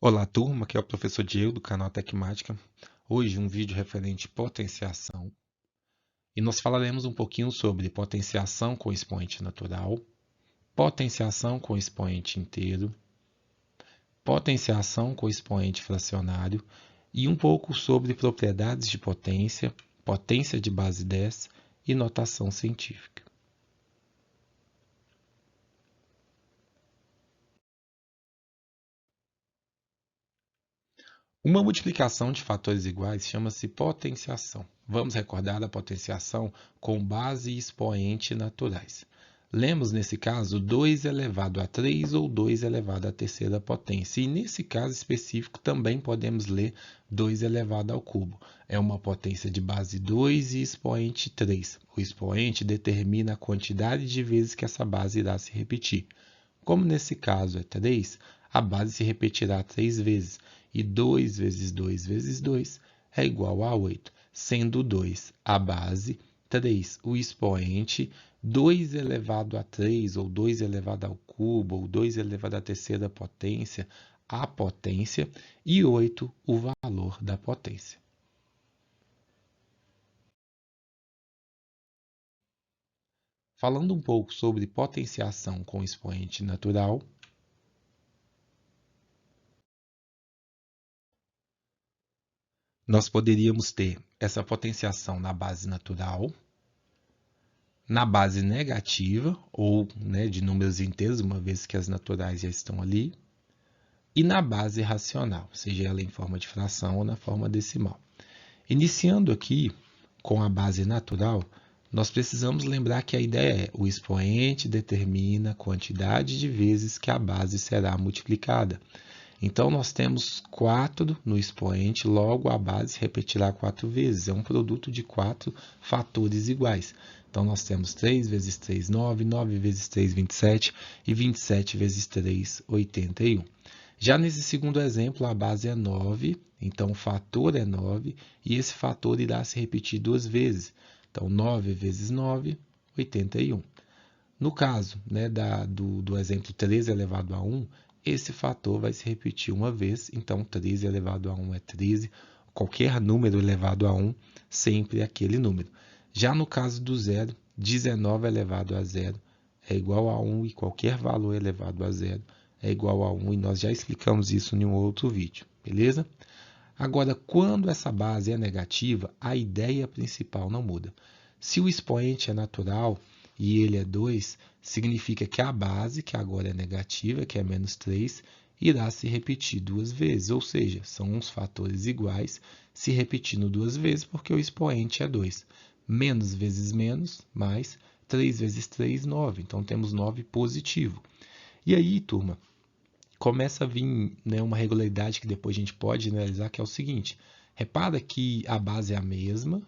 Olá, turma, aqui é o professor Diego do canal Tecmática. Hoje um vídeo referente à potenciação. E nós falaremos um pouquinho sobre potenciação com expoente natural, potenciação com expoente inteiro, potenciação com expoente fracionário e um pouco sobre propriedades de potência, potência de base 10 e notação científica. Uma multiplicação de fatores iguais chama-se potenciação. Vamos recordar a potenciação com base e expoente naturais. Lemos, nesse caso, 2 elevado a 3 ou 2 elevado à terceira potência. E, nesse caso específico, também podemos ler 2 elevado ao cubo. É uma potência de base 2 e expoente 3. O expoente determina a quantidade de vezes que essa base irá se repetir. Como nesse caso é 3, a base se repetirá 3 vezes, e 2 vezes 2 vezes 2 é igual a 8, sendo 2 a base, 3 o expoente, 2 elevado a 3, ou 2 elevado ao cubo, ou 2 elevado à terceira potência, a potência, e 8 o valor da potência. Falando um pouco sobre potenciação com expoente natural, nós poderíamos ter essa potenciação na base natural, na base negativa, ou de números inteiros, uma vez que as naturais já estão ali, e na base racional, seja ela em forma de fração ou na forma decimal. Iniciando aqui com a base natural, nós precisamos lembrar que a ideia é o expoente determina a quantidade de vezes que a base será multiplicada. Então, nós temos 4 no expoente, logo a base repetirá 4 vezes. É um produto de 4 fatores iguais. Então, nós temos 3 vezes 3, 9, 9 vezes 3, 27, e 27 vezes 3, 81. Já nesse segundo exemplo, a base é 9, então o fator é 9, e esse fator irá se repetir 2 vezes. Então, 9 vezes 9, 81. No caso do exemplo 13 elevado a 1, esse fator vai se repetir uma vez, então 13 elevado a 1 é 13, qualquer número elevado a 1, sempre aquele número. Já no caso do zero, 19 elevado a 0 é igual a 1 e qualquer valor elevado a 0 é igual a 1, e nós já explicamos isso em um outro vídeo, beleza? Agora, quando essa base é negativa, a ideia principal não muda. Se o expoente é natural e ele é 2, significa que a base, que agora é negativa, que é menos 3, irá se repetir 2 vezes, ou seja, são uns fatores iguais se repetindo 2 vezes, porque o expoente é 2. Menos vezes menos, mais 3 vezes 3, 9. Então, temos 9 positivo. E aí, turma, começa a vir uma regularidade que depois a gente pode analisar, que é o seguinte. Repara que a base é a mesma,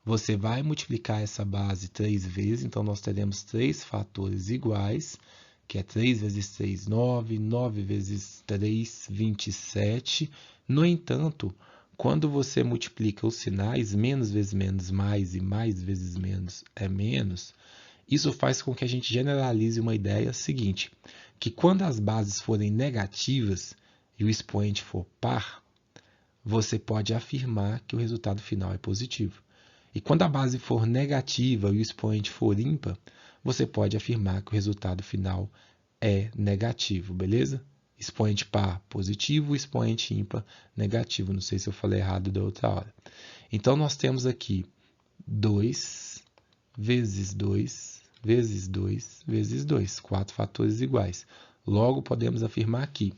você vai multiplicar essa base 3 vezes, então nós teremos 3 fatores iguais, que é 3 vezes 3, 9, 9 vezes 3, 27. No entanto, quando você multiplica os sinais, menos vezes menos mais e mais vezes menos é menos, isso faz com que a gente generalize uma ideia seguinte, que quando as bases forem negativas e o expoente for par, você pode afirmar que o resultado final é positivo. E quando a base for negativa e o expoente for ímpar, você pode afirmar que o resultado final é negativo, beleza? Expoente par positivo, expoente ímpar negativo. Não sei se eu falei errado da outra hora. Então, nós temos aqui 2 vezes 2 vezes 2 vezes 2, 4 fatores iguais. Logo, podemos afirmar que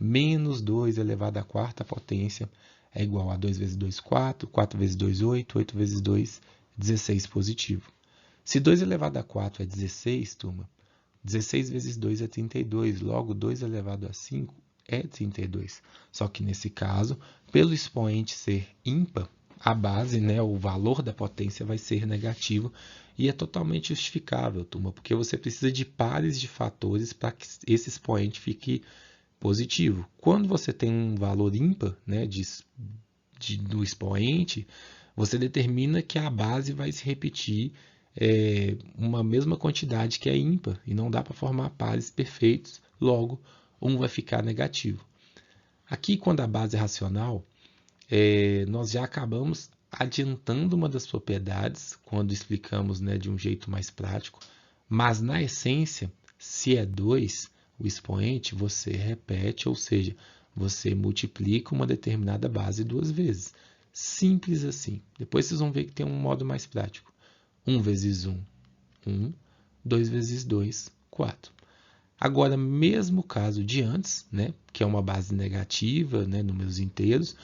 menos 2 elevado à quarta potência é igual a 2 vezes 2, 4, 4 vezes 2, 8, 8 vezes 2, 16 positivo. Se 2 elevado a 4 é 16, turma, 16 vezes 2 é 32, logo 2 elevado a 5 é 32. Só que nesse caso, pelo expoente ser ímpar, a base, o valor da potência vai ser negativo, e é totalmente justificável, turma, porque você precisa de pares de fatores para que esse expoente fique positivo. Quando você tem um valor ímpar, do expoente, você determina que a base vai se repetir uma mesma quantidade que é ímpar, e não dá para formar pares perfeitos, logo um vai ficar negativo. Aqui, quando a base é racional, nós já acabamos adiantando uma das propriedades quando explicamos, né, de um jeito mais prático, mas na essência, se é 2, o expoente, você repete, ou seja, você multiplica uma determinada base 2 vezes. Simples assim. Depois vocês vão ver que tem um modo mais prático. 1 vezes 1, 1. 2 vezes 2, 4. Agora, mesmo caso de antes, né, que é uma base negativa, né, números inteiros,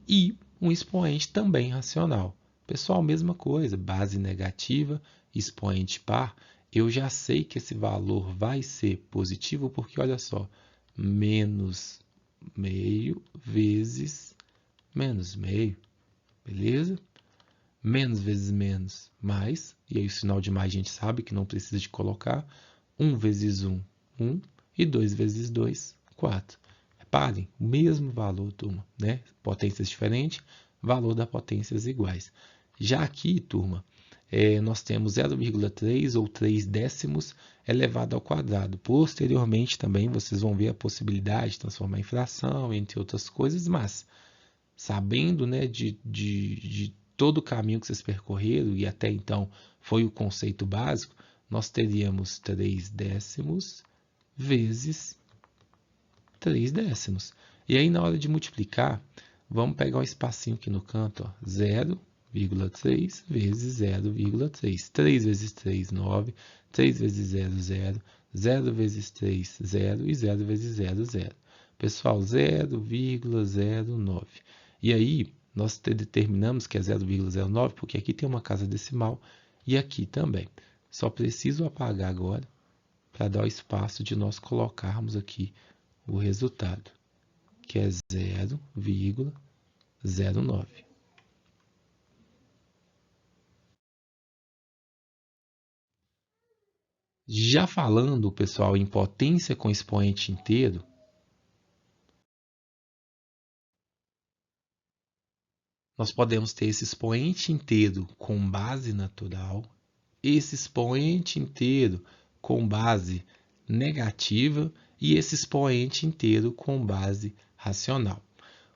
e um expoente também racional. Pessoal, mesma coisa, base negativa, expoente par, eu já sei que esse valor vai ser positivo porque, olha só, menos meio vezes menos meio, beleza? Menos vezes menos, mais, e aí o sinal de mais a gente sabe que não precisa de colocar, 1 vezes 1, 1, e 2 vezes 2, 4. Reparem, o mesmo valor, turma, né? Potências diferentes, valor das potências iguais. Já aqui, turma, nós temos 0,3 ou 3 décimos elevado ao quadrado. Posteriormente também vocês vão ver a possibilidade de transformar em fração, entre outras coisas, mas sabendo, né, de todo o caminho que vocês percorreram, e até então foi o conceito básico, nós teríamos 3 décimos vezes 3 décimos. E aí, na hora de multiplicar, vamos pegar um espacinho aqui no canto, ó, 0,3 vezes 0,3. 3 vezes 3, 9. 3 vezes 0, 0. 0 vezes 3, 0. E 0 vezes 0, 0. Pessoal, 0,09. E aí, nós determinamos que é 0,09, porque aqui tem uma casa decimal e aqui também. Só preciso apagar agora para dar o espaço de nós colocarmos aqui o resultado, que é 0,09. Já falando, pessoal, em potência com expoente inteiro, nós podemos ter esse expoente inteiro com base natural, esse expoente inteiro com base negativa e esse expoente inteiro com base racional.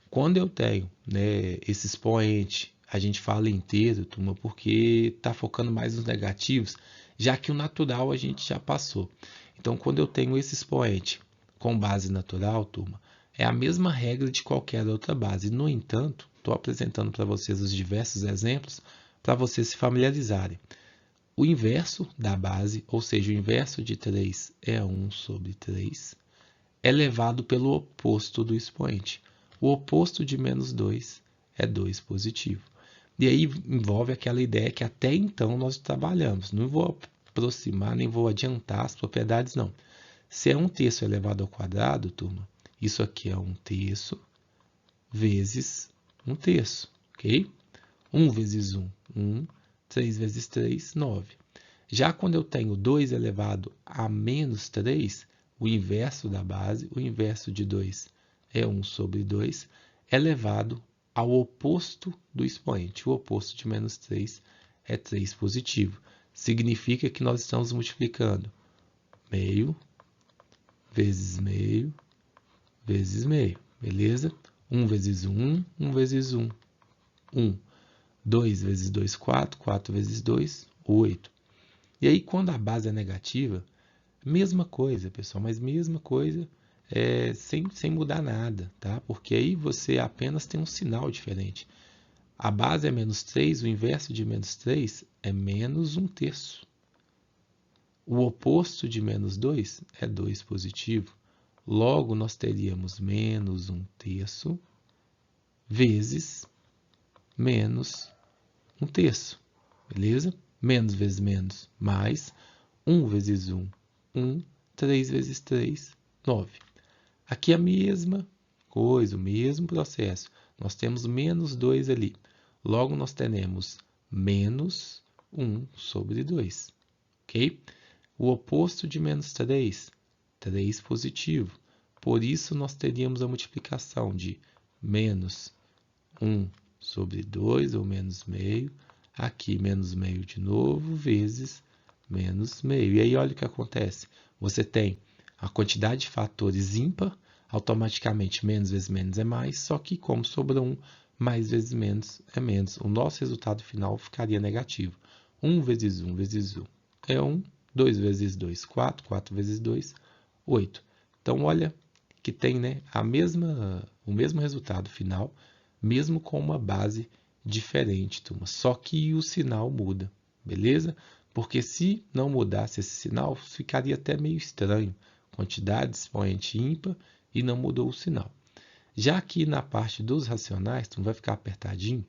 Quando eu tenho, né, esse expoente, a gente fala inteiro, turma, porque está focando mais nos negativos, já que o natural a gente já passou. Então, quando eu tenho esse expoente com base natural, turma, é a mesma regra de qualquer outra base. No entanto, estou apresentando para vocês os diversos exemplos para vocês se familiarizarem. O inverso da base, ou seja, o inverso de 3 é 1 sobre 3, é levado pelo oposto do expoente. O oposto de menos 2 é 2 positivo. E aí envolve aquela ideia que até então nós trabalhamos. Não vou aproximar, nem vou adiantar as propriedades, não. Se é 1/3 elevado ao quadrado, turma, isso aqui é 1/3 vezes 1/3, ok? 1 vezes 1, 1. 3 vezes 3, 9. Já quando eu tenho 2 elevado a menos 3, o inverso da base, o inverso de 2 é 1 sobre 2, elevado ao oposto do expoente. O oposto de menos 3 é 3 positivo. Significa que nós estamos multiplicando meio vezes meio vezes meio, beleza? 1 vezes 1, 1 vezes 1, 1. 2 vezes 2, 4. 4 vezes 2, 8. E aí, quando a base é negativa, mesma coisa, pessoal, mas mesma coisa sem mudar nada, tá? Porque aí você apenas tem um sinal diferente. A base é menos 3, o inverso de menos 3 é menos 1/3. O oposto de menos 2 é 2 positivo. Logo, nós teríamos menos 1/3 vezes menos 1/3, beleza? Menos vezes menos, mais 1 vezes 1, 1. 3 vezes 3, 9. Aqui é a mesma coisa, o mesmo processo. Nós temos menos 2 ali. Logo, nós teremos menos 1 sobre 2, ok? O oposto de menos 3, 3 positivo. Por isso, nós teríamos a multiplicação de menos 1 sobre 2, ou menos meio. Aqui, menos meio de novo, vezes menos meio. E aí, olha o que acontece. Você tem a quantidade de fatores ímpar, automaticamente menos vezes menos é mais, só que como sobrou 1, mais vezes menos é menos. O nosso resultado final ficaria negativo. 1 vezes 1 vezes 1 é 1, 2 vezes 2, 4, 4 vezes 2, 8. Então, olha que tem, né, o mesmo resultado final, mesmo com uma base diferente, turma. Só que o sinal muda, beleza? Porque se não mudasse esse sinal, ficaria até meio estranho. Quantidade, expoente ímpar e não mudou o sinal. Já aqui na parte dos racionais, então vai ficar apertadinho,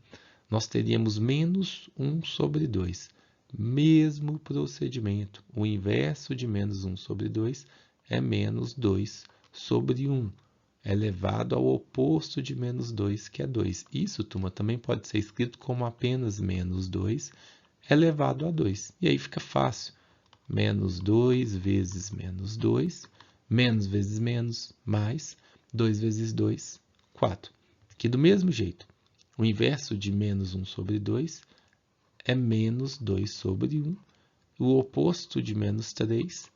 nós teríamos menos 1 sobre 2. Mesmo procedimento, o inverso de menos 1 sobre 2 é menos 2 sobre 1, elevado ao oposto de menos 2, que é 2. Isso, turma, também pode ser escrito como apenas menos 2 elevado a 2. E aí fica fácil. Menos 2 vezes menos 2, menos vezes menos, mais 2 vezes 2, 4. Aqui do mesmo jeito, o inverso de menos 1 sobre 2 é menos 2 sobre 1. O oposto de menos 3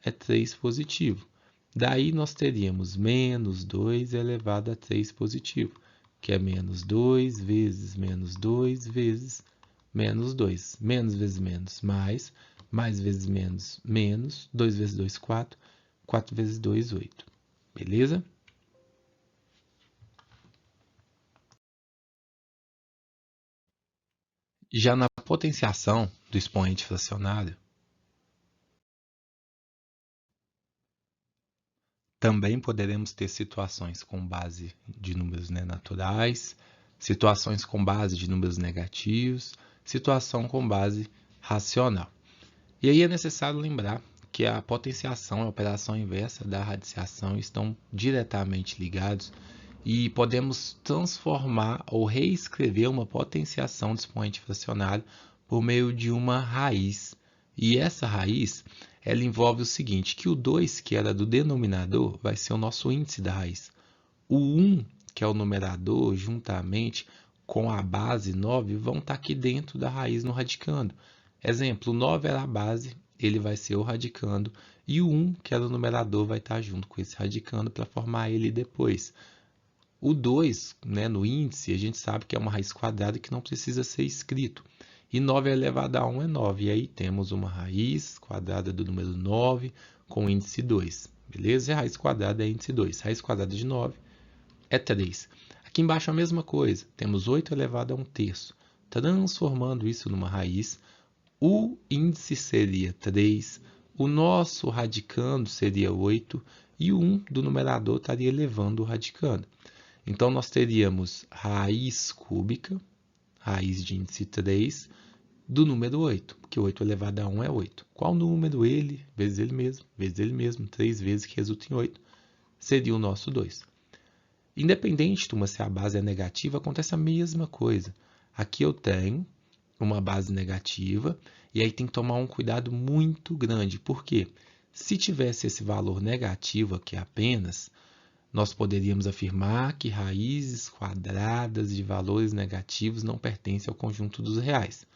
é 3 positivo. Daí nós teríamos menos 2 elevado a 3 positivo, que é menos 2 vezes menos 2 vezes menos 2. Menos vezes menos, mais vezes menos, menos. 2 vezes 2, 4. 4 vezes 2, 8. Beleza? Já na potenciação do expoente fracionário, também poderemos ter situações com base de números, né, naturais, situações com base de números negativos, situação com base racional. E aí é necessário lembrar que a potenciação e a operação inversa da radiciação estão diretamente ligados e podemos transformar ou reescrever uma potenciação de expoente fracionário por meio de uma raiz. E essa raiz, ela envolve o seguinte, que o 2, que era do denominador, vai ser o nosso índice da raiz. O 1, que é o numerador, juntamente com a base 9, vão estar aqui dentro da raiz no radicando. Exemplo, o 9 era a base, ele vai ser o radicando, e o 1, que era o numerador, vai estar junto com esse radicando para formar ele depois. O 2, né, no índice, a gente sabe que é uma raiz quadrada que não precisa ser escrito. E 9 elevado a 1 é 9. E aí temos uma raiz quadrada do número 9 com índice 2. Beleza? E a raiz quadrada é índice 2. Raiz quadrada de 9 é 3. Aqui embaixo a mesma coisa. Temos 8 elevado a 1 terço. Transformando isso numa raiz, o índice seria 3, o nosso radicando seria 8 e o 1 do numerador estaria elevando o radicando. Então, nós teríamos raiz cúbica, raiz de índice 3, do número 8, porque 8 elevado a 1 é 8. Qual número? Ele, vezes ele mesmo, 3 vezes que resulta em 8, seria o nosso 2. Independente de se a base é negativa, acontece a mesma coisa. Aqui eu tenho uma base negativa, e aí tem que tomar um cuidado muito grande, porque se tivesse esse valor negativo aqui apenas, nós poderíamos afirmar que raízes quadradas de valores negativos não pertencem ao conjunto dos reais.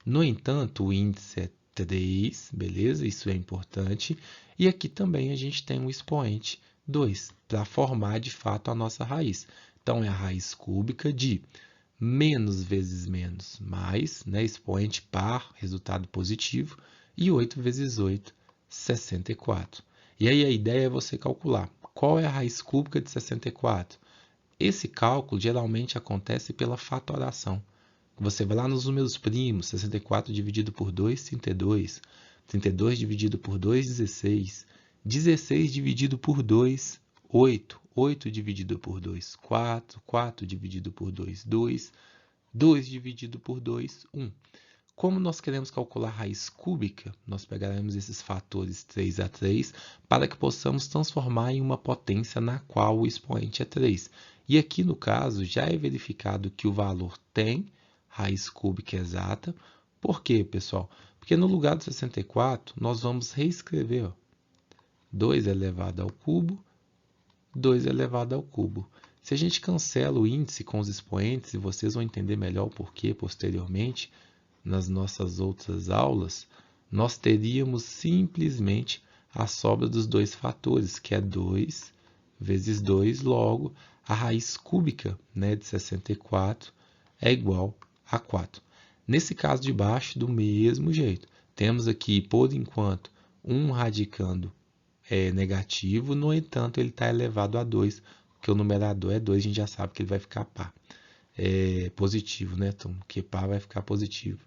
No entanto, o índice é 3, beleza? Isso é importante. E aqui também a gente tem um expoente 2, para formar de fato a nossa raiz. Então, é a raiz cúbica de menos vezes menos mais, né? Expoente par, resultado positivo, e 8 vezes 8, 64. E aí a ideia é você calcular qual é a raiz cúbica de 64. Esse cálculo geralmente acontece pela fatoração. Você vai lá nos números primos, 64 dividido por 2, 32. 32 dividido por 2, 16. 16 dividido por 2, 8. 8 dividido por 2, 4. 4 dividido por 2, 2. 2 dividido por 2, 1. Como nós queremos calcular a raiz cúbica, nós pegaremos esses fatores 3 a 3 para que possamos transformar em uma potência na qual o expoente é 3. E aqui no caso já é verificado que o valor tem raiz cúbica exata. Por quê, pessoal? Porque no lugar do 64 nós vamos reescrever 2 elevado ao cubo, 2 elevado ao cubo. Se a gente cancela o índice com os expoentes, e vocês vão entender melhor o porquê posteriormente, nas nossas outras aulas, nós teríamos simplesmente a sobra dos dois fatores, que é 2 vezes 2, logo a raiz cúbica, né, de 64 é igual a 4. Nesse caso de baixo, do mesmo jeito. Temos aqui, por enquanto, um radicando negativo, no entanto, ele está elevado a 2, porque o numerador é 2, a gente já sabe que ele vai ficar par. Positivo, né? Então, que par vai ficar positivo.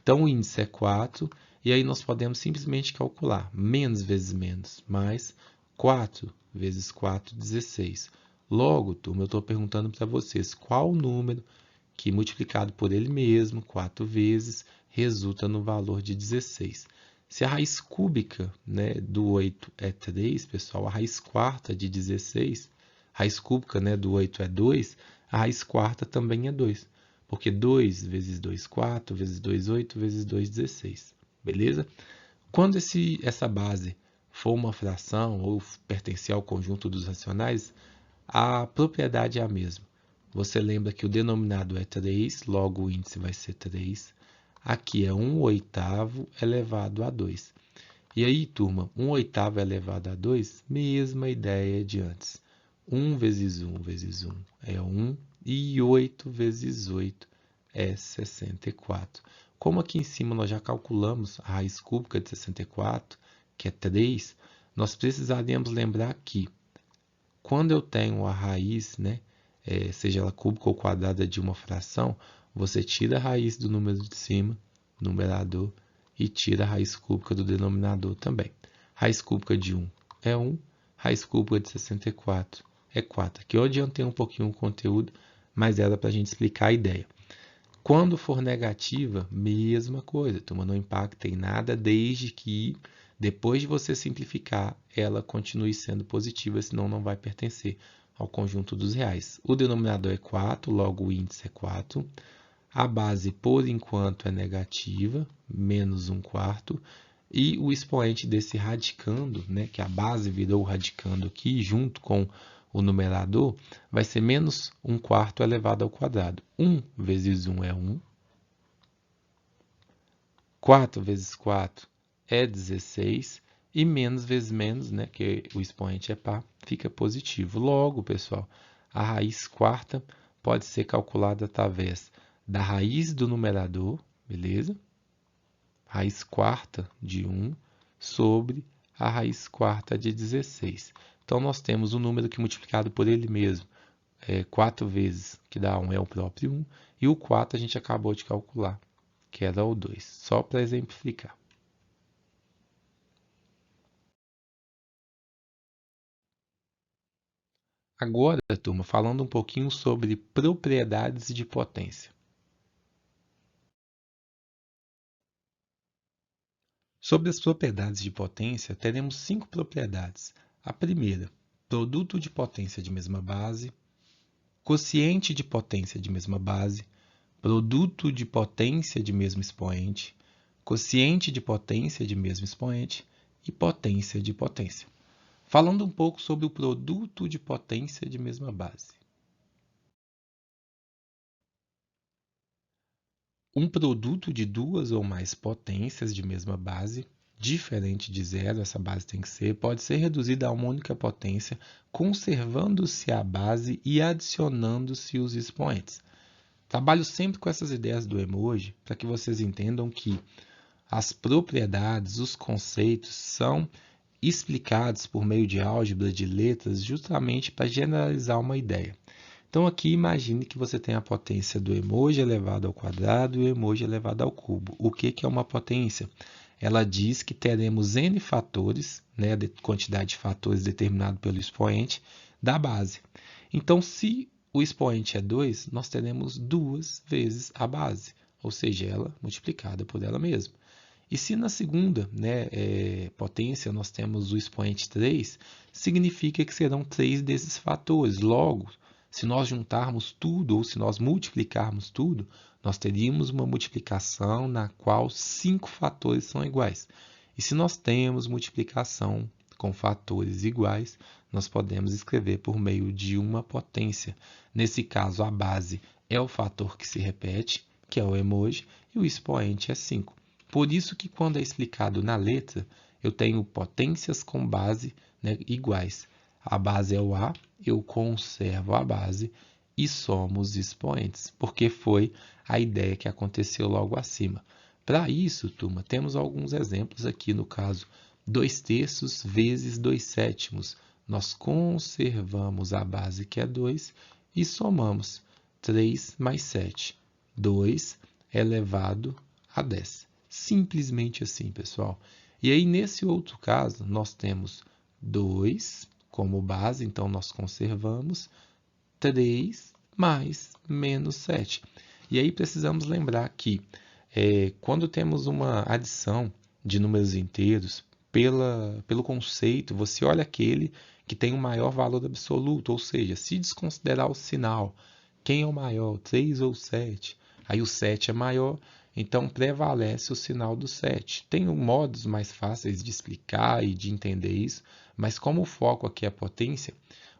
Então, o índice é 4, e aí nós podemos simplesmente calcular menos vezes menos, mais 4 vezes 4, 16. Logo, turma, eu estou perguntando para vocês qual o número que multiplicado por ele mesmo, 4 vezes, resulta no valor de 16. Se a raiz cúbica, né, do 8 é 3, pessoal, a raiz quarta de 16, a raiz cúbica, né, do 8 é 2, a raiz quarta também é 2. Porque 2 vezes 2, 4, vezes 2, 8, vezes 2, 16. Beleza? Quando essa base for uma fração ou pertencer ao conjunto dos racionais, a propriedade é a mesma. Você lembra que o denominador é 3, logo o índice vai ser 3. Aqui é 1/8 elevado a 2. E aí, turma, 1/8 elevado a 2, mesma ideia de antes. 1 vezes 1 vezes 1 é 1, e 8 vezes 8 é 64. Como aqui em cima nós já calculamos a raiz cúbica de 64, que é 3, nós precisaríamos lembrar que quando eu tenho a raiz, né, seja ela cúbica ou quadrada de uma fração, você tira a raiz do número de cima, numerador, e tira a raiz cúbica do denominador também. Raiz cúbica de 1 é 1, raiz cúbica de 64 é 4. Aqui eu adiantei um pouquinho o conteúdo, mas era para a gente explicar a ideia. Quando for negativa, mesma coisa, turma, não impacta em nada, desde que depois de você simplificar, ela continue sendo positiva, senão não vai pertencer ao conjunto dos reais. O denominador é 4, logo o índice é 4. A base, por enquanto, é negativa, menos 1/4. E o expoente desse radicando, né, que a base virou radicando aqui, junto com o numerador, vai ser menos 1/4 elevado ao quadrado. 1 vezes 1 é 1. 4 vezes 4 é 16. E menos vezes menos, né, que o expoente é par, fica positivo. Logo, pessoal, a raiz quarta pode ser calculada através da raiz do numerador, beleza? Raiz quarta de 1 sobre a raiz quarta de 16. Então, nós temos um número que multiplicado por ele mesmo, 4 vezes, que dá 1, é o próprio 1, e o 4 a gente acabou de calcular, que era o 2, só para exemplificar. Agora, turma, falando um pouquinho sobre propriedades de potência. Sobre as propriedades de potência, teremos 5 propriedades. A primeira, produto de potência de mesma base, quociente de potência de mesma base, produto de potência de mesmo expoente, quociente de potência de mesmo expoente e potência de potência. Falando um pouco sobre o produto de potência de mesma base. Um produto de duas ou mais potências de mesma base, diferente de zero, essa base tem que ser, pode ser reduzida a uma única potência, conservando-se a base e adicionando-se os expoentes. Trabalho sempre com essas ideias do emoji para que vocês entendam que as propriedades, os conceitos são explicados por meio de álgebra de letras justamente para generalizar uma ideia. Então aqui imagine que você tem a potência do emoji elevado ao quadrado e o emoji elevado ao cubo. O que é uma potência? Ela diz que teremos n fatores, né, a quantidade de fatores determinado pelo expoente da base. Então, se o expoente é 2, nós teremos 2 vezes a base, ou seja, ela multiplicada por ela mesma. E se na segunda, né, potência nós temos o expoente 3, significa que serão 3 desses fatores. Logo, se nós juntarmos tudo, ou se nós multiplicarmos tudo, nós teríamos uma multiplicação na qual 5 fatores são iguais. E se nós temos multiplicação com fatores iguais, nós podemos escrever por meio de uma potência. Nesse caso, a base é o fator que se repete, que é o emoji, e o expoente é 5. Por isso que quando é explicado na letra, eu tenho potências com base, né, iguais. a base é o A, eu conservo a base e somo os expoentes, porque foi a ideia que aconteceu logo acima. Para isso, turma, temos alguns exemplos aqui no caso 2/3 vezes 2/7. Nós conservamos a base que é 2 e somamos 3 mais 7. 2 elevado a 10. Simplesmente assim, pessoal. E aí, nesse outro caso, nós temos 2 como base, então nós conservamos 3 mais menos 7. E aí precisamos lembrar que quando temos uma adição de números inteiros, pelo conceito, você olha aquele que tem o maior valor absoluto, ou seja, se desconsiderar o sinal, quem é o maior, 3 ou 7? Aí o 7 é maior, então prevalece o sinal do 7. Tem modos mais fáceis de explicar e de entender isso, mas como o foco aqui é a potência,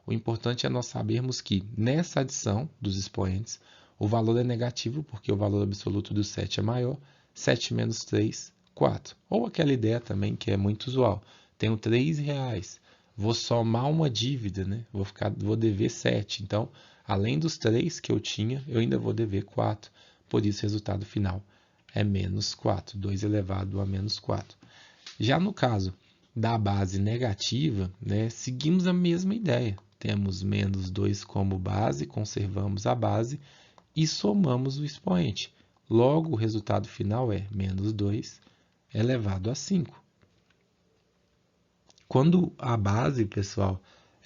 o importante é nós sabermos que nessa adição dos expoentes, o valor é negativo, porque o valor absoluto do 7 é maior. 7 menos 3, 4. Ou aquela ideia também que é muito usual. Tenho R$3, vou somar uma dívida, né? Vou dever 7. Então, além dos 3 que eu tinha, eu ainda vou dever 4. Por isso, o resultado final é menos 4. 2 elevado a menos 4. Já no caso da base negativa, né, seguimos a mesma ideia. Temos menos 2 como base, conservamos a base e somamos o expoente. Logo, o resultado final é menos 2 elevado a 5. Quando a base, pessoal,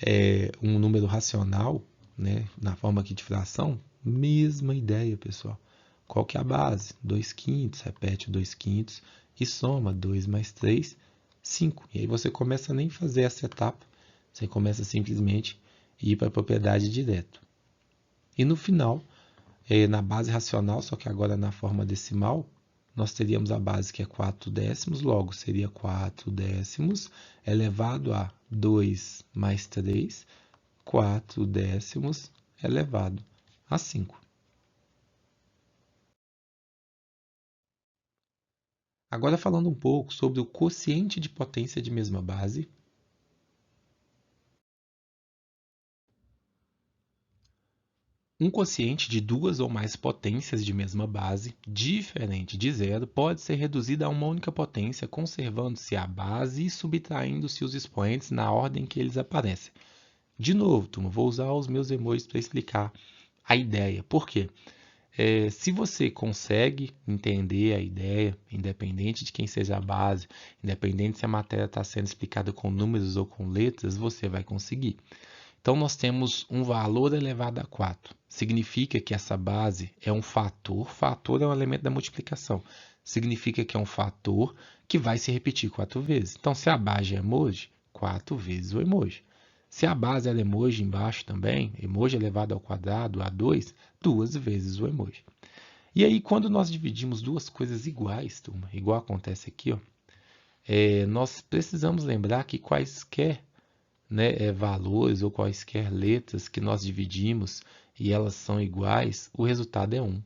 é um número racional, né, na forma aqui de fração, mesma ideia, pessoal. Qual que é a base? 2/5, repete o 2/5 e soma 2 mais 3, 5. E aí você começa a nem fazer essa etapa, você começa simplesmente a ir para a propriedade direto. E no final, na base racional, só que agora na forma decimal, nós teríamos a base que é 4/10, logo seria 4/10 elevado a 2 mais 3, 4/10 elevado a 5. Agora falando um pouco sobre o quociente de potência de mesma base. Um quociente de duas ou mais potências de mesma base, diferente de zero, pode ser reduzido a uma única potência, conservando-se a base e subtraindo-se os expoentes na ordem que eles aparecem. De novo, turma, vou usar os meus emojis para explicar a ideia. Por quê? Se você consegue entender a ideia, independente de quem seja a base, independente se a matéria está sendo explicada com números ou com letras, você vai conseguir. Então, nós temos um valor elevado a 4. Significa que essa base é um fator. Fator é um elemento da multiplicação. Significa que é um fator que vai se repetir 4 vezes. Então, se a base é emoji, 4 vezes o emoji. Se a base é emoji embaixo também, emoji elevado ao quadrado, a 2, 2 vezes o emoji. E aí, quando nós dividimos duas coisas iguais, turma, igual acontece aqui, ó, nós precisamos lembrar que quaisquer, né, valores ou quaisquer letras que nós dividimos e elas são iguais, o resultado é 1.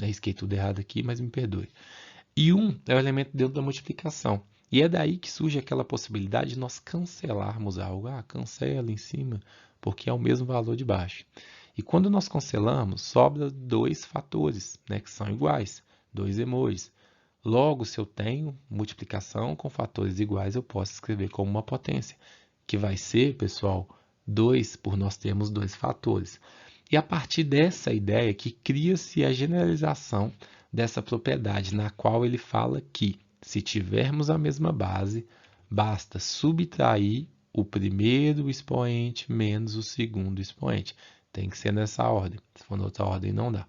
Risquei tudo errado aqui, mas me perdoe. E 1 é o elemento dentro da multiplicação. E é daí que surge aquela possibilidade de nós cancelarmos algo. Cancela em cima, porque é o mesmo valor de baixo. E quando nós cancelamos, sobra dois fatores, né, que são iguais, dois emojis. Logo, se eu tenho multiplicação com fatores iguais, eu posso escrever como uma potência, que vai ser, pessoal, 2 por nós termos dois fatores. E a partir dessa ideia que cria-se a generalização dessa propriedade, na qual ele fala que, se tivermos a mesma base, basta subtrair o primeiro expoente menos o segundo expoente. Tem que ser nessa ordem, se for noutra ordem não dá.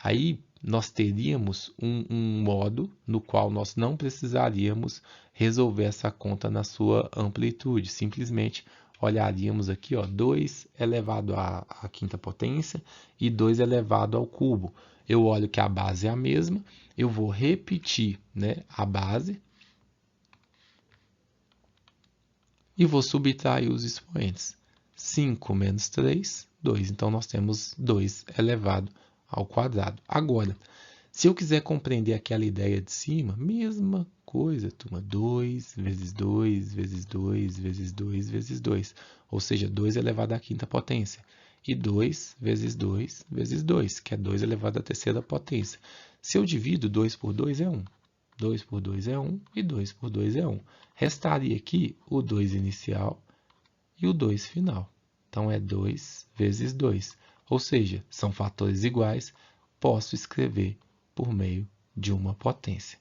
Aí nós teríamos um modo no qual nós não precisaríamos resolver essa conta na sua amplitude. Simplesmente olharíamos aqui, ó, 2 elevado à quinta potência e 2 elevado ao cubo. Eu olho que a base é a mesma, eu vou repetir, né, a base e vou subtrair os expoentes. 5 menos 3, 2. Então, nós temos 2 elevado ao quadrado. Agora, Se eu quiser compreender aquela ideia de cima, mesma coisa, turma, 2 vezes 2 vezes 2 vezes 2 vezes 2, ou seja, 2 elevado à quinta potência. E 2 vezes 2 vezes 2, que é 2 elevado à terceira potência. Se eu divido, 2 por 2 é 1. 2 por 2 é 1 e 2 por 2 é 1. Restaria aqui o 2 inicial e o 2 final. Então, é 2 vezes 2. Ou seja, são fatores iguais, posso escrever por meio de uma potência.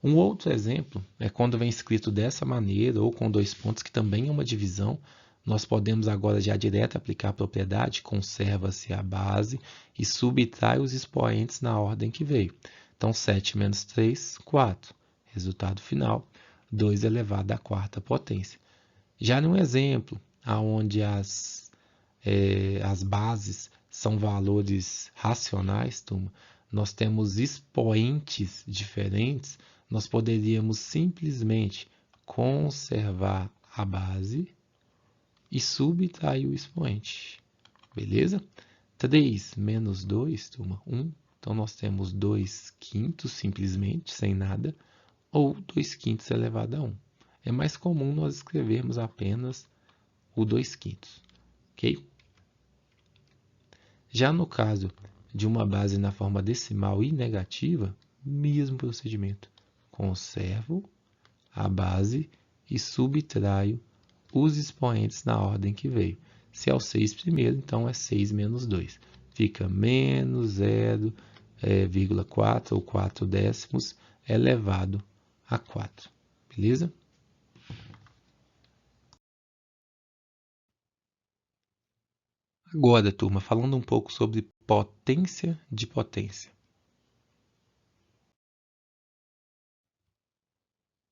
Um outro exemplo é quando vem escrito dessa maneira ou com dois pontos, que também é uma divisão. Nós podemos agora já direto aplicar a propriedade, conserva-se a base e subtrai os expoentes na ordem que veio. Então, 7 menos 3, 4. Resultado final, 2 elevado à quarta potência. Já num exemplo, onde as bases são valores racionais, turma, nós temos expoentes diferentes, nós poderíamos simplesmente conservar a base e subtrair o expoente. Beleza? 3 menos 2, turma, 1. Então, nós temos 2 quintos simplesmente, sem nada, ou 2 quintos elevado a 1. É mais comum nós escrevermos apenas o 2 quintos. Ok? Já no caso de uma base na forma decimal e negativa, mesmo procedimento. Conservo a base e subtraio os expoentes na ordem que veio. Se é o 6 primeiro, então é 6 menos 2. Fica menos 0,4 ou 4 décimos elevado a 4. Beleza? Agora, turma, falando um pouco sobre potência de potência.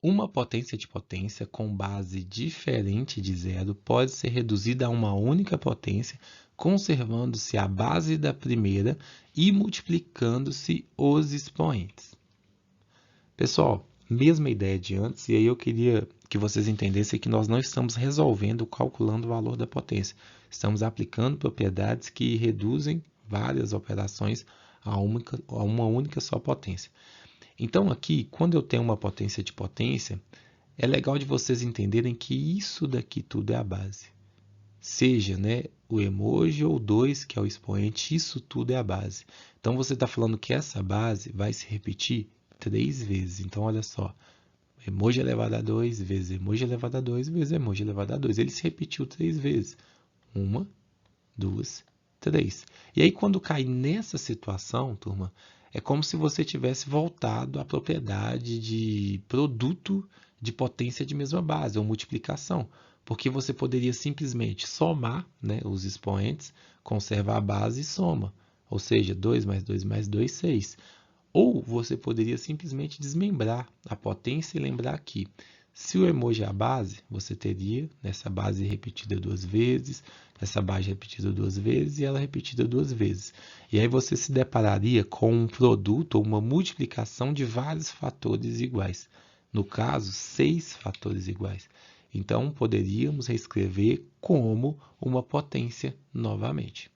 Uma potência de potência com base diferente de zero pode ser reduzida a uma única potência, conservando-se a base da primeira e multiplicando-se os expoentes. Pessoal, mesma ideia de antes, e aí eu queria que vocês entendessem que nós não estamos resolvendo calculando o valor da potência. Estamos aplicando propriedades que reduzem várias operações a uma única só potência. Então, aqui, quando eu tenho uma potência de potência, é legal de vocês entenderem que isso daqui tudo é a base. Seja, né, o emoji ou 2, que é o expoente, isso tudo é a base. Então, você está falando que essa base vai se repetir 3 vezes. Então, olha só, emoji elevado a 2 vezes emoji elevado a 2 vezes emoji elevado a 2. Ele se repetiu 3 vezes. 1, 2, 3. E aí, quando cai nessa situação, turma, é como se você tivesse voltado à propriedade de produto de potência de mesma base, ou multiplicação, porque você poderia simplesmente somar, né, os expoentes, conservar a base e soma, ou seja, 2 mais 2 mais 2, 6. Ou você poderia simplesmente desmembrar a potência e lembrar que, se o emoji é a base, você teria essa base repetida 2 vezes, essa base repetida 2 vezes e ela repetida 2 vezes. E aí você se depararia com um produto ou uma multiplicação de vários fatores iguais. No caso, 6 fatores iguais. Então, poderíamos reescrever como uma potência novamente.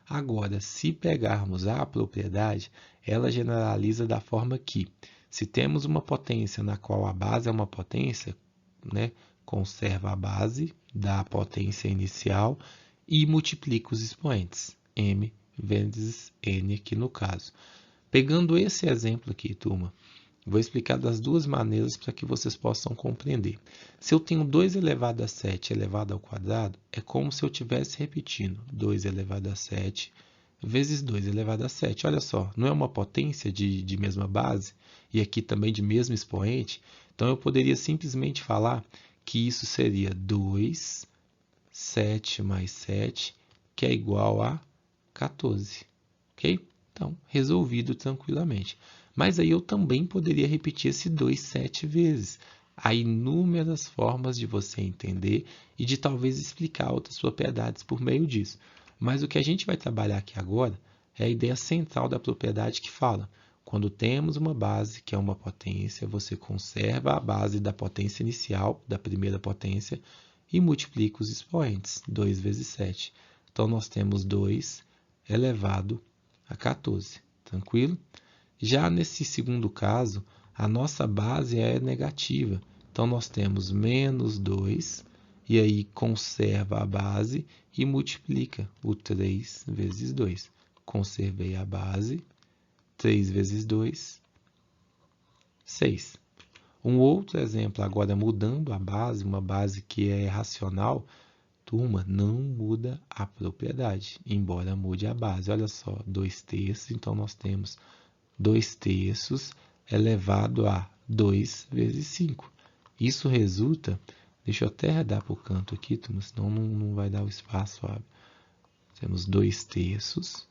Agora, se pegarmos a propriedade, ela generaliza da forma que, se temos uma potência na qual a base é uma potência, né, conserva a base da potência inicial e multiplica os expoentes, m vezes n aqui no caso. Pegando esse exemplo aqui, turma, vou explicar das duas maneiras para que vocês possam compreender. Se eu tenho 2 elevado a 7 elevado ao quadrado, é como se eu estivesse repetindo 2 elevado a 7 vezes 2 elevado a 7. Olha só, não é uma potência de mesma base e aqui também de mesmo expoente? Então, eu poderia simplesmente falar que isso seria 2, 7 mais 7, que é igual a 14. Ok? Então, resolvido tranquilamente. Mas aí eu também poderia repetir esse 2 7 vezes. Há inúmeras formas de você entender e de talvez explicar outras propriedades por meio disso. Mas o que a gente vai trabalhar aqui agora é a ideia central da propriedade que fala: quando temos uma base que é uma potência, você conserva a base da potência inicial, da primeira potência, e multiplica os expoentes, 2 vezes 7. Então, nós temos 2 elevado a 14. Tranquilo? Já nesse segundo caso, a nossa base é negativa. Então, nós temos menos 2, e aí conserva a base e multiplica o 3 vezes 2. Conservei a base, 3 vezes 2, 6. Um outro exemplo, agora mudando a base, uma base que é racional, turma, não muda a propriedade, embora mude a base. Olha só, 2 terços, então nós temos 2 terços elevado a 2 vezes 5. Isso resulta, deixa eu até arredar para o canto aqui, turma, senão não vai dar o espaço. Temos 2 terços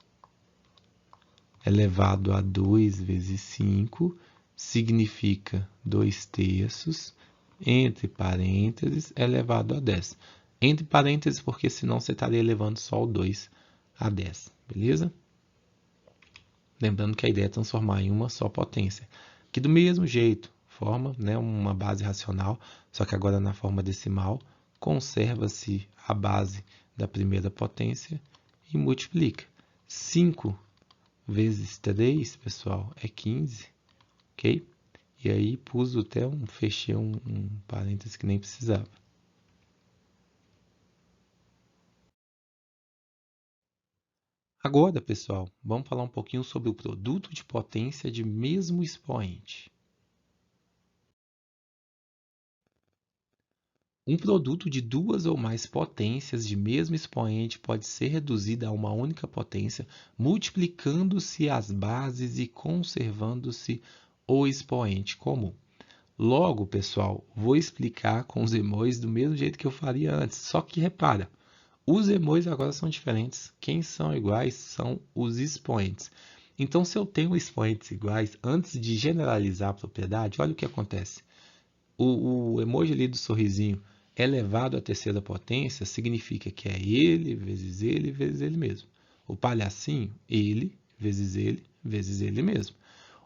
elevado a 2 vezes 5, significa 2 terços, entre parênteses, elevado a 10. Entre parênteses, porque senão você estaria elevando só o 2 a 10, beleza? Lembrando que a ideia é transformar em uma só potência. Que do mesmo jeito, forma, né, uma base racional, só que agora na forma decimal, conserva-se a base da primeira potência e multiplica. 5 vezes 3, pessoal, é 15, ok? E aí pus até fechei um parênteses que nem precisava. Agora, pessoal, vamos falar um pouquinho sobre o produto de potência de mesmo expoente. Um produto de duas ou mais potências de mesmo expoente pode ser reduzido a uma única potência, multiplicando-se as bases e conservando-se o expoente comum. Logo, pessoal, vou explicar com os emojis do mesmo jeito que eu faria antes, só que repara, os emojis agora são diferentes. Quem são iguais são os expoentes. Então, se eu tenho expoentes iguais, antes de generalizar a propriedade, olha o que acontece. O emoji ali do sorrisinho elevado à terceira potência significa que é ele vezes ele mesmo. O palhacinho, ele vezes ele mesmo.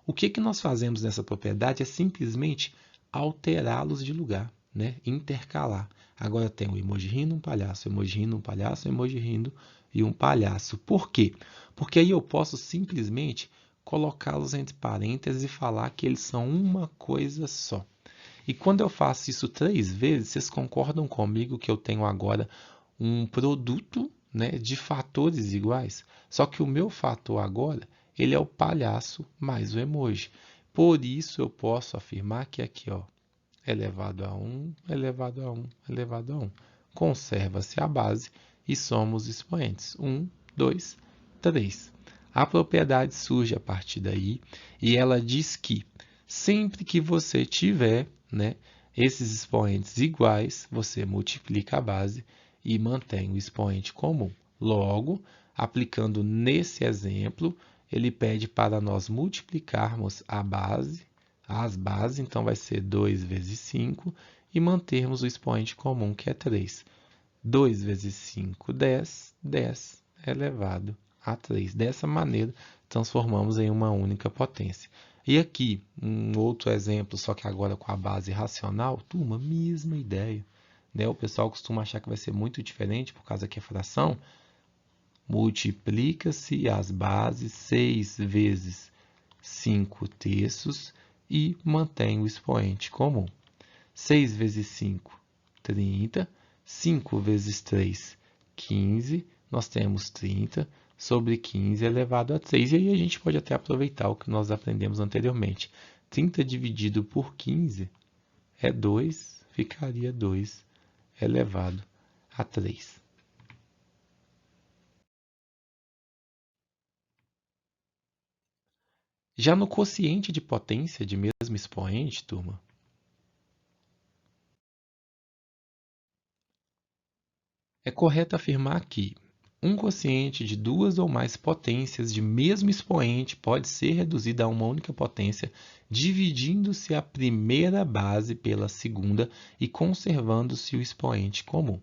O que nós fazemos nessa propriedade é simplesmente alterá-los de lugar, né? Intercalar. Agora tem o emoji rindo, um palhaço, emoji rindo, um palhaço, emoji rindo e um palhaço. Por quê? Porque aí eu posso simplesmente colocá-los entre parênteses e falar que eles são uma coisa só. E quando eu faço isso 3 vezes, vocês concordam comigo que eu tenho agora um produto, né, de fatores iguais? Só que o meu fator agora, ele é o palhaço mais o emoji. Por isso eu posso afirmar que aqui, ó, elevado a 1, elevado a 1, elevado a 1. Conserva-se a base e somos expoentes. 1, 2, 3. A propriedade surge a partir daí e ela diz que sempre que você tiver, né, esses expoentes iguais, você multiplica a base e mantém o expoente comum. Logo, aplicando nesse exemplo, ele pede para nós multiplicarmos as bases, então vai ser 2 vezes 5, e mantermos o expoente comum, que é 3. 2 vezes 5, 10. 10 elevado a 3. Dessa maneira, transformamos em uma única potência. E aqui, um outro exemplo, só que agora com a base racional, turma, mesma ideia. Né? O pessoal costuma achar que vai ser muito diferente, por causa que é fração. Multiplica-se as bases 6 vezes 5 terços e mantém o expoente comum. 6 vezes 5, 30. 5 vezes 3, 15. Nós temos 30 sobre 15 elevado a 3. E aí a gente pode até aproveitar o que nós aprendemos anteriormente. 30 dividido por 15 é 2, ficaria 2 elevado a 3. Já no quociente de potência de mesmo expoente, turma, é correto afirmar que um quociente de duas ou mais potências de mesmo expoente pode ser reduzido a uma única potência, dividindo-se a primeira base pela segunda e conservando-se o expoente comum.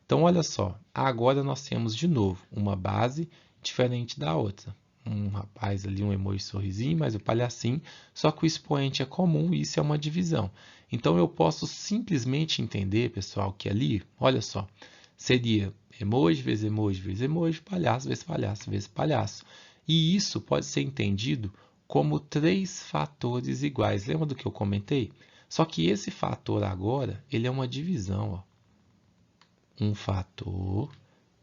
Então, olha só, agora nós temos de novo uma base diferente da outra. Um rapaz ali, um emoji sorrisinho, mas o palhacinho, só que o expoente é comum e isso é uma divisão. Então, eu posso simplesmente entender, pessoal, que ali, olha só, seria emoji vezes emoji vezes emoji, palhaço vezes palhaço vezes palhaço. E isso pode ser entendido como 3 fatores iguais. Lembra do que eu comentei? Só que esse fator agora, ele é uma divisão. Ó. Um fator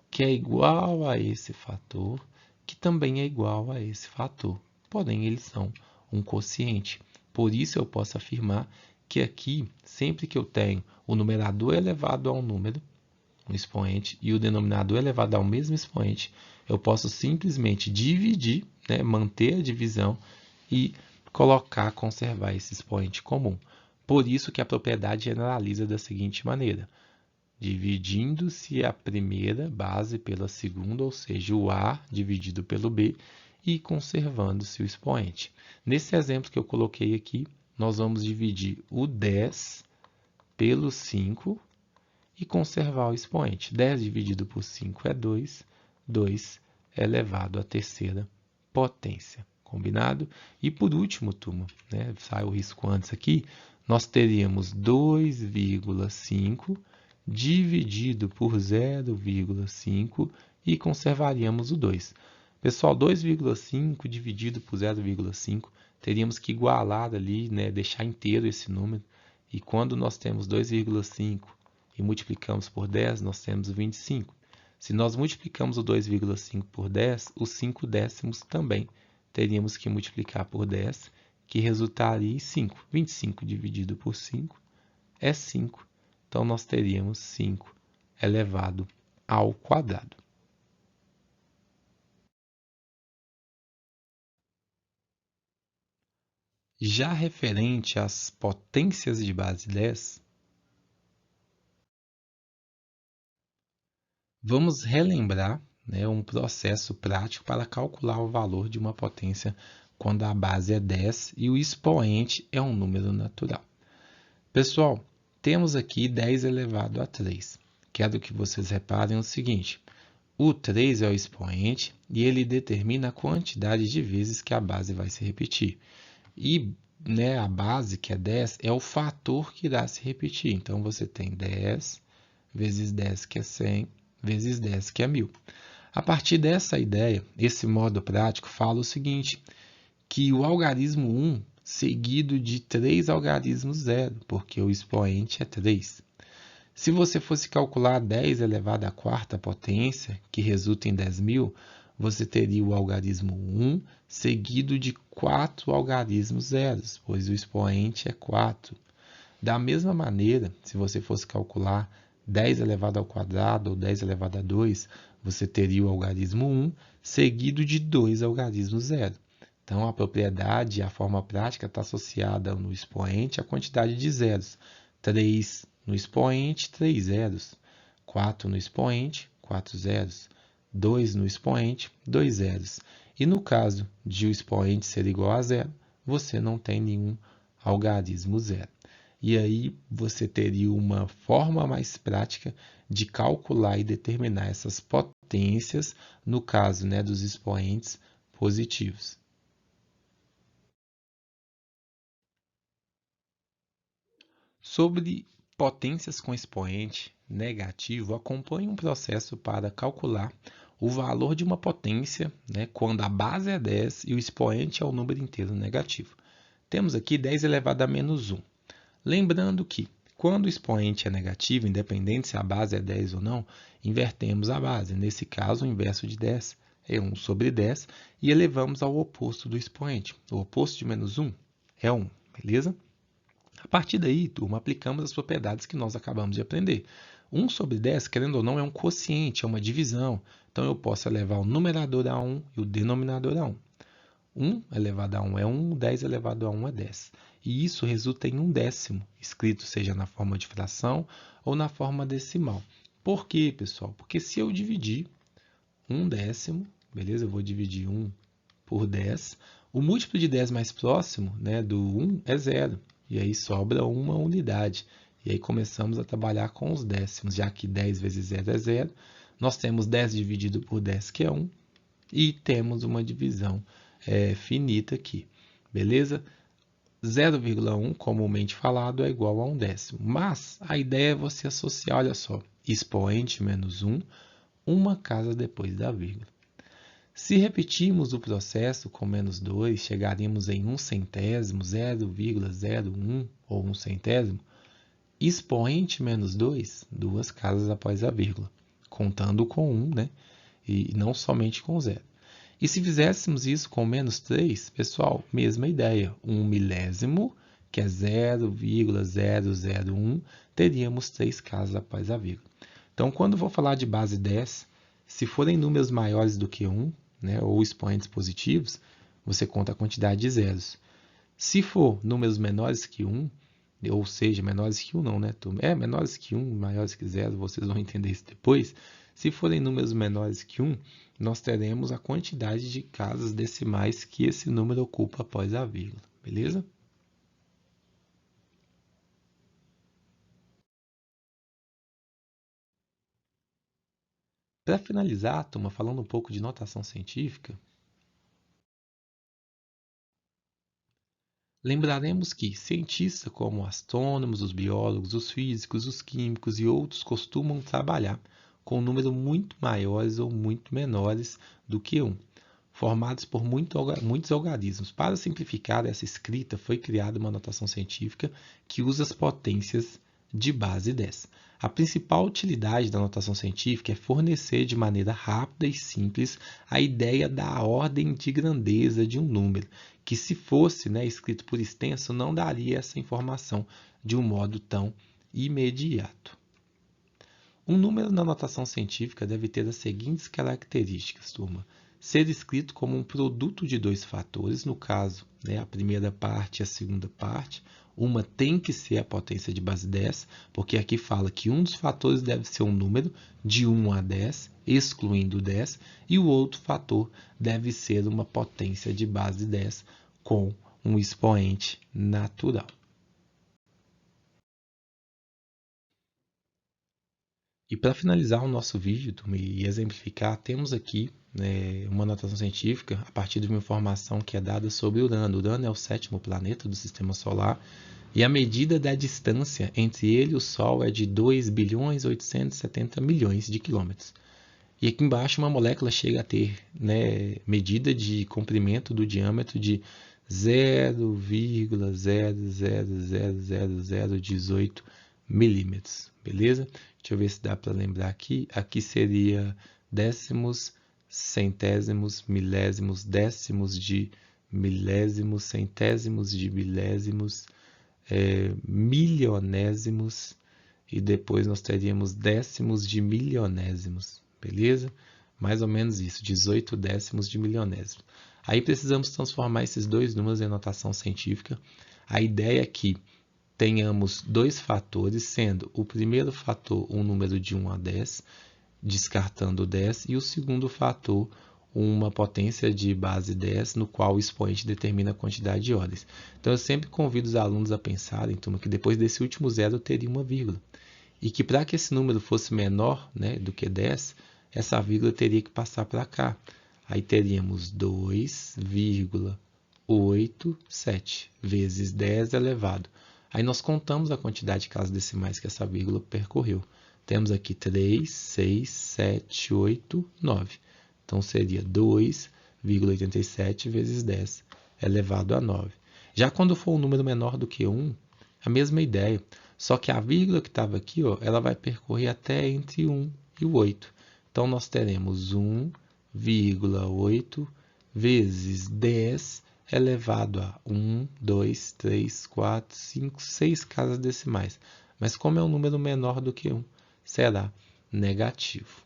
que é igual a esse fator, que também é igual a esse fator. Porém, eles são um quociente. Por isso, eu posso afirmar que aqui, sempre que eu tenho o numerador elevado a um número, um expoente, e o denominador elevado ao mesmo expoente, eu posso simplesmente dividir, né, manter a divisão e conservar esse expoente comum. Por isso que a propriedade generaliza da seguinte maneira: dividindo-se a primeira base pela segunda, ou seja, o A dividido pelo B, e conservando-se o expoente. Nesse exemplo que eu coloquei aqui, nós vamos dividir o 10 pelo 5 e conservar o expoente. 10 dividido por 5 é 2, 2 elevado à terceira potência. Combinado? E por último, turma, né, sai o risco antes aqui, nós teríamos 2,5 dividido por 0,5 e conservaríamos o 2. Pessoal, 2,5 dividido por 0,5, teríamos que igualar ali, né, deixar inteiro esse número. E quando nós temos 2,5 e multiplicamos por 10, nós temos 25. Se nós multiplicamos o 2,5 por 10, os 5 décimos também teríamos que multiplicar por 10, que resultaria em 5. 25 dividido por 5 é 5. Então, nós teríamos 5 elevado ao quadrado. Já referente às potências de base 10, vamos relembrar, né, um processo prático para calcular o valor de uma potência quando a base é 10 e o expoente é um número natural. Pessoal, temos aqui 10 elevado a 3. Quero que vocês reparem o seguinte: o 3 é o expoente e ele determina a quantidade de vezes que a base vai se repetir. E, né, a base, que é 10, é o fator que irá se repetir. Então, você tem 10 vezes 10, que é 100, vezes 10, que é 1000. A partir dessa ideia, esse modo prático fala o seguinte, que o algarismo 1 seguido de 3 algarismos 0, porque o expoente é 3. Se você fosse calcular 10 elevado à quarta potência, que resulta em 10.000, você teria o algarismo 1 seguido de 4 algarismos zeros, pois o expoente é 4. Da mesma maneira, se você fosse calcular 10 elevado ao quadrado ou 10 elevado a 2, você teria o algarismo 1 seguido de 2 algarismos zero. Então, a propriedade e a forma prática está associada no expoente à quantidade de zeros. 3 no expoente, 3 zeros. 4 no expoente, 4 zeros. 2 no expoente, 2 zeros. E no caso de o expoente ser igual a zero, você não tem nenhum algarismo zero. E aí você teria uma forma mais prática de calcular e determinar essas potências, no caso, né, dos expoentes positivos. Sobre potências com expoente negativo, acompanhe um processo para calcular o valor de uma potência, né, quando a base é 10 e o expoente é o número inteiro negativo. Temos aqui 10 elevado a menos 1. Lembrando que, quando o expoente é negativo, independente se a base é 10 ou não, invertemos a base. Nesse caso, o inverso de 10 é 1 sobre 10 e elevamos ao oposto do expoente. O oposto de menos 1 é 1, beleza? A partir daí, turma, aplicamos as propriedades que nós acabamos de aprender. 1 sobre 10, querendo ou não, é um quociente, é uma divisão. Então, eu posso elevar o numerador a 1 e o denominador a 1. 1 elevado a 1 é 1, 10 elevado a 1 é 10. E isso resulta em 1 décimo, escrito seja na forma de fração ou na forma decimal. Por quê, pessoal? Porque se eu dividir 1 décimo, beleza? Eu vou dividir 1 por 10. O múltiplo de 10 mais próximo, né, do 1 é 0. E aí sobra uma unidade. E aí começamos a trabalhar com os décimos, já que 10 vezes 0 é 0. Nós temos 10 dividido por 10, que é 1. E temos uma divisão finita aqui, beleza? 0,1, comumente falado, é igual a 1 décimo. Mas a ideia é você associar, olha só, expoente menos 1, uma casa depois da vírgula. Se repetirmos o processo com menos 2, chegaríamos em 1 centésimo, 0,01 ou 1 centésimo, expoente menos 2, duas casas após a vírgula, contando com 1, né? E não somente com 0. E se fizéssemos isso com menos 3, pessoal, mesma ideia, 1 milésimo, que é 0,001, teríamos 3 casas após a vírgula. Então, quando vou falar de base 10, se forem números maiores do que 1, né, ou expoentes positivos, você conta a quantidade de zeros. Se for números menores que 1, ou seja, menores que 1 não, né, turma? Menores que 1, maiores que 0, vocês vão entender isso depois. Se forem números menores que 1, nós teremos a quantidade de casas decimais que esse número ocupa após a vírgula, beleza? Para finalizar, turma, falando um pouco de notação científica, lembraremos que cientistas como astrônomos, os biólogos, os físicos, os químicos e outros costumam trabalhar com números muito maiores ou muito menores do que 1, formados por muitos algarismos. Para simplificar essa escrita, foi criada uma notação científica que usa as potências de base 10. A principal utilidade da notação científica é fornecer de maneira rápida e simples a ideia da ordem de grandeza de um número, que se fosse, né, escrito por extenso, não daria essa informação de um modo tão imediato. Um número na notação científica deve ter as seguintes características, turma. Ser escrito como um produto de dois fatores, no caso, né, a primeira parte e a segunda parte. Uma tem que ser a potência de base 10, porque aqui fala que um dos fatores deve ser um número de 1 a 10, excluindo 10, e o outro fator deve ser uma potência de base 10 com um expoente natural. E para finalizar o nosso vídeo e exemplificar, temos aqui, né, uma notação científica a partir de uma informação que é dada sobre Urano. Urano é o 7º planeta do Sistema Solar e a medida da distância entre ele e o Sol é de 2.870 bilhões de quilômetros. E aqui embaixo uma molécula chega a ter, né, medida de comprimento do diâmetro de 0,0000018 milímetros, beleza? Deixa eu ver se dá para lembrar aqui. Aqui seria décimos, centésimos, milésimos, décimos de milésimos, centésimos de milésimos, milionésimos e depois nós teríamos décimos de milionésimos, beleza? Mais ou menos isso, 18 décimos de milionésimo. Aí precisamos transformar esses dois números em notação científica. A ideia é que tenhamos dois fatores, sendo o primeiro fator um número de 1 a 10, descartando o 10, e o segundo fator uma potência de base 10, no qual o expoente determina a quantidade de ordens. Então, eu sempre convido os alunos a pensarem, turma, que depois desse último zero teria uma vírgula. E que para que esse número fosse menor, né, do que 10, essa vírgula teria que passar para cá. Aí teríamos 2,87 vezes 10 elevado. Aí nós contamos a quantidade de casas decimais que essa vírgula percorreu. Temos aqui 3, 6, 7, 8, 9. Então, seria 2,87 vezes 10 elevado a 9. Já quando for um número menor do que 1, a mesma ideia. Só que a vírgula que estava aqui, ó, ela vai percorrer até entre 1 e o 8. Então, nós teremos 1,8 vezes 10 elevado a 1, 2, 3, 4, 5, 6 casas decimais. Mas como é um número menor do que 1, será negativo.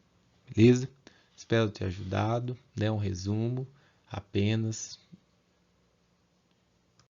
Beleza? Espero ter ajudado, né? Um resumo apenas